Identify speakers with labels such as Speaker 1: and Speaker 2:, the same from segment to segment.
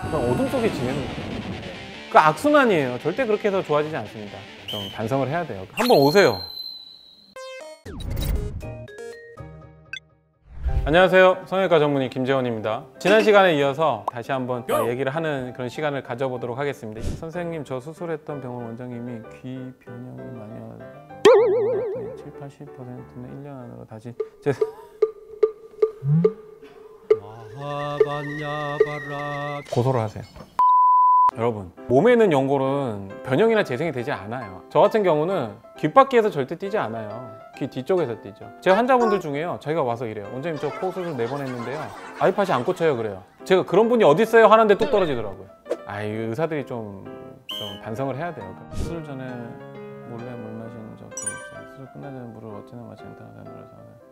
Speaker 1: 그냥 어둠 속에 지내는 거예요. 그 악순환이에요. 절대 그렇게 해서 좋아지지 않습니다. 좀 반성을 해야 돼요. 한번 오세요. 안녕하세요. 성형외과 전문의 김재원입니다. 지난 시간에 이어서 다시 한번 얘기를 하는 그런 시간을 가져보도록 하겠습니다. 선생님, 저 수술했던 병원 원장님이 귀 변형이 많이 왔더니 70~80%는 1년 안으로 다시 고소를 하세요. 여러분, 몸에 있는 연골은 변형이나 재생이 되지 않아요. 저 같은 경우는 귓바퀴에서 절대 뛰지 않아요. 귀 뒤쪽에서 뛰죠. 제 환자분들 중에요, 자기가 와서 이래요. 원장님, 저 코 수술 4번 했는데요, 아이팟이 안 꽂혀요. 그래요. 제가 그런 분이 어디 있어요 하는데 뚝 떨어지더라고요. 의사들이 좀 반성을 해야 돼요. 수술 전에 몰래 물 마시는 적도 있어요. 수술 끝나기 전에 물을 어찌나 마시는 다는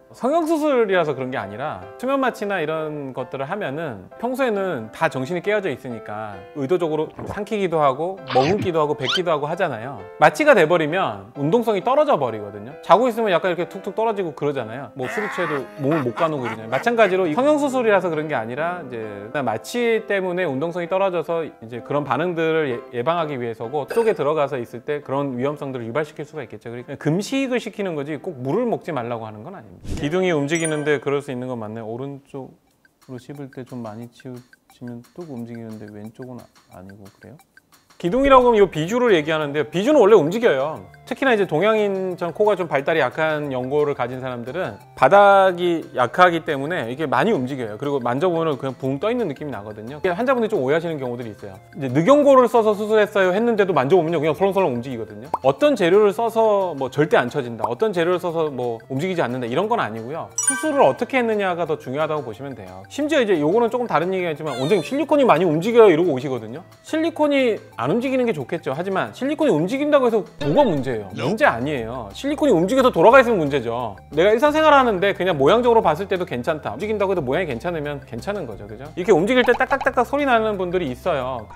Speaker 1: 성형수술이라서 그런 게 아니라 수면 마취나 이런 것들을 하면은 평소에는 다 정신이 깨어져 있으니까 의도적으로 삼키기도 하고 머금기도 하고 뱉기도 하고 하잖아요. 마취가 돼버리면 운동성이 떨어져 버리거든요. 자고 있으면 약간 이렇게 툭툭 떨어지고 그러잖아요. 뭐 술이 취해도 몸을 못 가누고 이러잖아요. 마찬가지로 성형수술이라서 그런 게 아니라 이제 마취 때문에 운동성이 떨어져서 이제 그런 반응들을 예방하기 위해서고, 속에 들어가서 있을 때 그런 위험성들을 유발시킬 수가 있겠죠. 그러니까 금식을 시키는 거지 꼭 물을 먹지 말라고 하는 건 아닙니다. 기둥이 움직이는데 그럴 수 있는 건 맞네요. 오른쪽으로 씹을 때 좀 많이 치우치면 뚝 움직이는데 왼쪽은 아니고 그래요? 기둥이라고 하면 이 비주를 얘기하는데요. 비주는 원래 움직여요. 특히나 이제 동양인처럼 코가 좀 발달이 약한 연골을 가진 사람들은 바닥이 약하기 때문에 이게 많이 움직여요. 그리고 만져보면 그냥 붕 떠 있는 느낌이 나거든요. 환자분들이 좀 오해하시는 경우들이 있어요. 이제 늑연골을 써서 수술했어요 했는데도 만져보면요, 그냥 설렁설렁 움직이거든요. 어떤 재료를 써서 뭐 절대 안 쳐진다, 어떤 재료를 써서 뭐 움직이지 않는다, 이런 건 아니고요. 수술을 어떻게 했느냐가 더 중요하다고 보시면 돼요. 심지어 이제 요거는 조금 다른 얘기겠지만, 원장님 실리콘이 많이 움직여요 이러고 오시거든요. 실리콘이 안 움직이는 게 좋겠죠. 하지만 실리콘이 움직인다고 해서 뭐가 문제예요? 문제 아니에요. 실리콘이 움직여서 돌아가 있으면 문제죠. 내가 일상생활 하는데 그냥 모양적으로 봤을 때도 괜찮다, 움직인다고 해도 모양이 괜찮으면 괜찮은 거죠. 그죠? 이렇게 움직일 때 딱딱딱딱 소리 나는 분들이 있어요.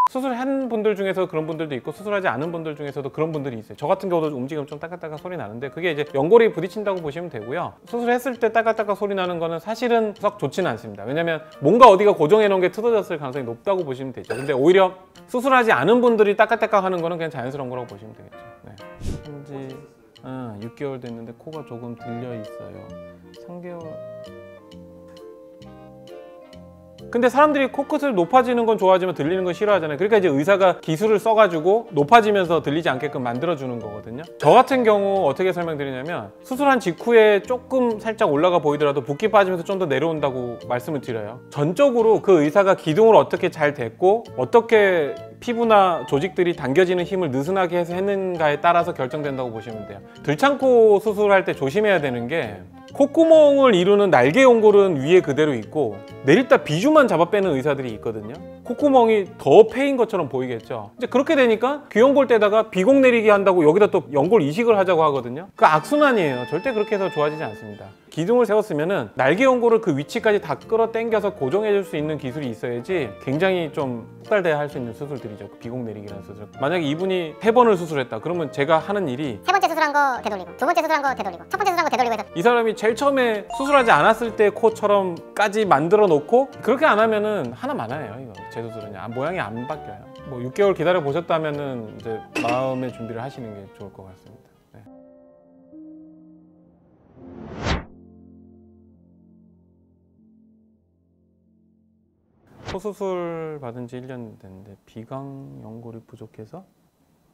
Speaker 1: 수술한 분들 중에서 그런 분들도 있고, 수술하지 않은 분들 중에서도 그런 분들이 있어요. 저 같은 경우도 움직이면 좀 따깍따깍 소리 나는데, 그게 이제 연골이 부딪힌다고 보시면 되고요. 수술했을 때 따깍따깍 소리 나는 거는 사실은 썩 좋지는 않습니다. 왜냐면 뭔가 어디가 고정해 놓은 게 틀어졌을 가능성이 높다고 보시면 되죠. 근데 오히려 수술하지 않은 분들이 따깍따깍 하는 거는 그냥 자연스러운 거라고 보시면 되겠죠. 네. 현지 6개월 됐는데 코가 조금 들려 있어요. 3개월. 근데 사람들이 코끝을 높아지는 건 좋아하지만 들리는 건 싫어하잖아요. 그러니까 이제 의사가 기술을 써가지고 높아지면서 들리지 않게끔 만들어주는 거거든요. 저 같은 경우 어떻게 설명드리냐면, 수술한 직후에 조금 살짝 올라가 보이더라도 붓기 빠지면서 좀 더 내려온다고 말씀을 드려요. 전적으로 그 의사가 기둥을 어떻게 잘 댔고 어떻게 피부나 조직들이 당겨지는 힘을 느슨하게 해서 했는가에 따라서 결정된다고 보시면 돼요. 들창코 수술할 때 조심해야 되는 게, 콧구멍을 이루는 날개 연골은 위에 그대로 있고 내리다 비주만 잡아 빼는 의사들이 있거든요. 콧구멍이 더 패인 것처럼 보이겠죠. 이제 그렇게 되니까 귀연골 떼다가 비공 내리게 한다고 여기다 또 연골 이식을 하자고 하거든요. 그 악순환이에요. 절대 그렇게 해서 좋아지지 않습니다. 기둥을 세웠으면은 날개 연골을 그 위치까지 다 끌어 당겨서 고정해 줄 수 있는 기술이 있어야지 굉장히 좀 폭달돼야 할 수 있는 수술들이죠. 비공 내리기라는 수술. 만약에 이분이 3번을 수술했다 그러면 제가 하는 일이,
Speaker 2: 3번째 수술한 거 되돌리고, 2번째 수술한 거 되돌리고, 첫 번째 수술한 거 되돌리고 해서,
Speaker 1: 이 사람이 제일 처음에 수술하지 않았을 때 코처럼까지 만들어 놓고 그렇게 안 하면은 하나 많아요. 이거 재수술은요, 모양이 안 바뀌어요. 뭐 6개월 기다려 보셨다면은 이제 마음의 준비를 하시는 게 좋을 것 같습니다. 네. 코 수술 받은 지 1년 됐는데 비강 연골이 부족해서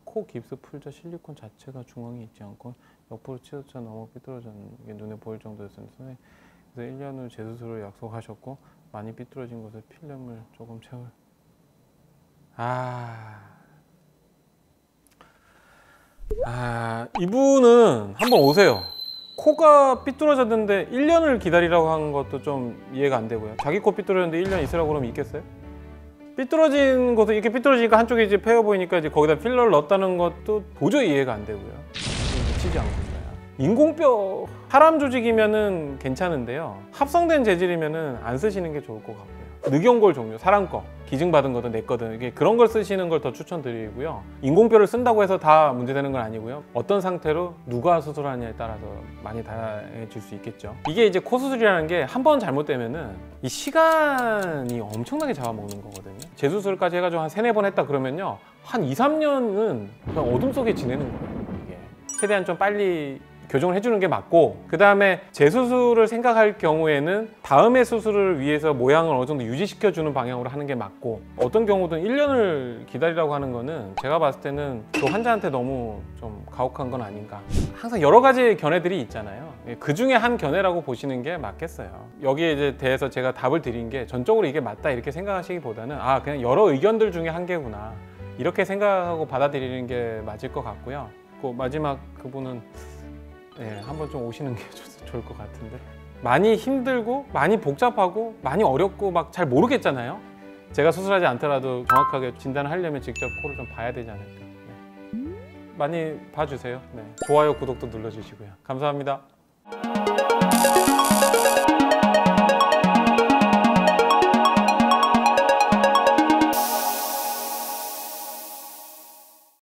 Speaker 1: 코 깁스 풀자 실리콘 자체가 중앙에 있지 않고 옆으로 치우쳐 넘어 삐뚤어진 게 눈에 보일 정도였습니다. 그래서 1년 후 재수술을 약속하셨고, 많이 삐뚤어진 곳에 필름을 조금 채울. 이분은 한번 오세요. 코가 삐뚤어졌는데 1년을 기다리라고 한 것도 좀 이해가 안 되고요. 자기 코 삐뚤어졌는데 1년 있으라고 그러면 있겠어요? 삐뚤어진 곳에 이렇게 삐뚤어지니까 한쪽이 이제 패여 보이니까 이제 거기다 필러를 넣었다는 것도 도저히 이해가 안 되고요. 미치지 않고 있어요. 인공뼈 사람 조직이면은 괜찮은데요, 합성된 재질이면은 안 쓰시는 게 좋을 것 같고요. 늑연골 종류, 사람 거, 기증받은 거든 내 거든 이게 그런 걸 쓰시는 걸 더 추천드리고요. 인공뼈를 쓴다고 해서 다 문제되는 건 아니고요. 어떤 상태로 누가 수술하느냐에 따라서 많이 다양해질 수 있겠죠. 이게 이제 코 수술이라는 게 한 번 잘못되면은 이 시간이 엄청나게 잡아먹는 거거든요. 재수술까지 해가지고 한 3-4번 했다 그러면요, 한 2-3년은 그냥 어둠 속에 지내는 거예요. 이게 최대한 좀 빨리 교정을 해주는 게 맞고, 그 다음에 재수술을 생각할 경우에는 다음의 수술을 위해서 모양을 어느 정도 유지시켜주는 방향으로 하는 게 맞고, 어떤 경우든 1년을 기다리라고 하는 거는 제가 봤을 때는 그 환자한테 너무 좀 가혹한 건 아닌가. 항상 여러 가지 견해들이 있잖아요. 그 중에 한 견해라고 보시는 게 맞겠어요. 여기에 이제 대해서 제가 답을 드린 게 전적으로 이게 맞다 이렇게 생각하시기보다는 아, 그냥 여러 의견들 중에 한 개구나 이렇게 생각하고 받아들이는 게 맞을 것 같고요. 그 마지막 그분은 한번 좀 오시는 게 좋을 것 같은데, 많이 힘들고 많이 복잡하고 많이 어렵고 막 잘 모르겠잖아요. 제가 수술하지 않더라도 정확하게 진단을 하려면 직접 코를 좀 봐야 되지 않을까. 많이 봐주세요. 좋아요, 구독도 눌러주시고요. 감사합니다.